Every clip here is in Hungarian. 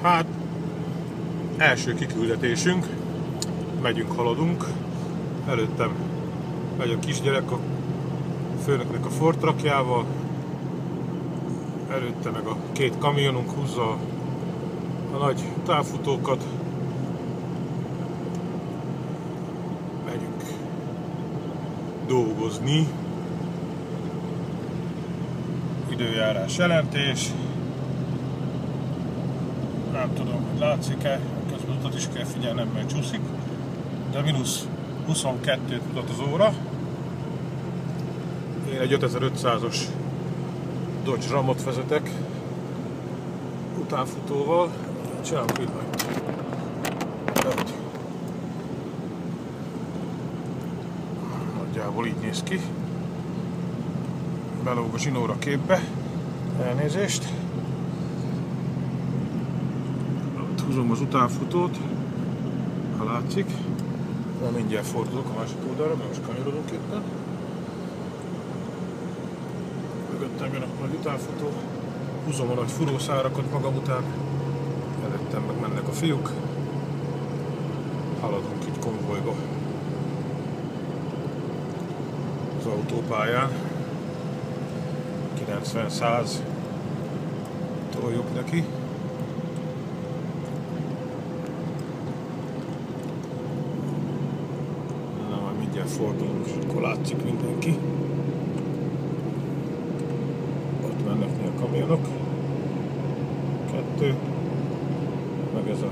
Hát, első kiküldetésünk, megyünk, haladunk. Előttem megy a kisgyerek a főnöknek a Ford truckjával. Előtte meg a két kamionunk húzza a nagy távfutókat. Megyünk dolgozni. Időjárás jelentés. Nem tudom, hogy látszik-e, közben utat is kell figyelnem, mert csúszik. De mínusz 22-t mutat az óra. Én egy 5500-os Dodge Ramot vezetek utánfutóval. Csinálunk így majd. Nagyjából így néz ki. Belóg a zsinór a képbe. Elnézést. Ott húzom az utánfutót, ha látszik. Na, mindjárt fordulok a másik oldalra, mert most kanyarodunk éppen. Mögöttem jön a nagy utánfutó. Húzom a nagy furószárakat magam után. Előttem meg mennek a fiúk. Haladunk itt konvojba az autópályán. 90-100 toljuk neki. Na, majd mindjárt fordulunk, és akkor látszik mindenki. Ott mennek a kamionok. 2. Meg ez a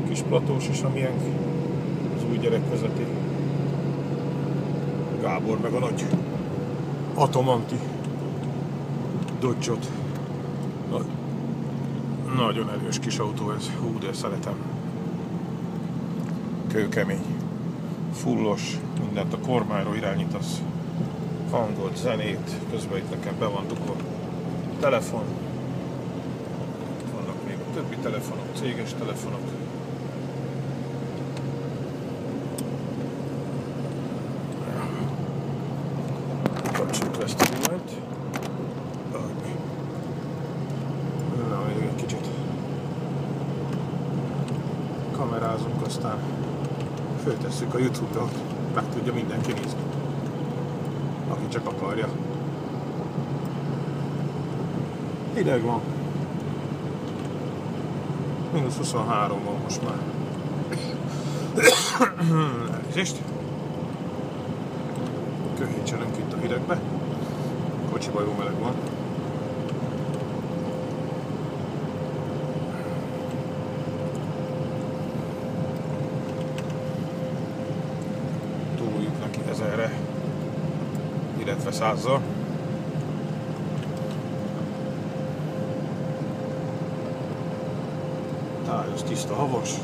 kis platós is, amilyen az új gyerek vezeti. Gábor meg a nagy Atomanti Dodge-ot. Nagyon erős kis autó ez. Hú, de szeretem. Kőkemény. Fullos. Mindent a kormányról irányítasz. Hangot, zenét. Közben itt nekem be van dugva telefon. Vannak még a többi telefonok, céges telefonok. Kapcsoljuk le ezt a villanyt. Na, még egy kicsit kamerázunk, aztán föltesszük a YouTube-ra, hogy meg tudja mindenki nézni, aki csak akarja. Hideg van. Mínusz 23 van most már. Elnézést. Köhítsenünk itt a hidegbe. Kocsiba jó meleg van. Túljuk neki 1000-re, illetve 100-zal. Tájos, tiszta, havas,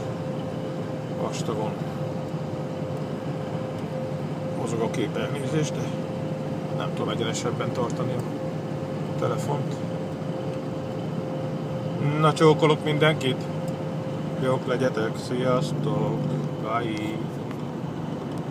vastagon. Mozog a kép, elnézést, de nem tudom egyenesebben tartani a telefont. Na, csókolok mindenkit! Jók legyetek, sziasztok! Bye!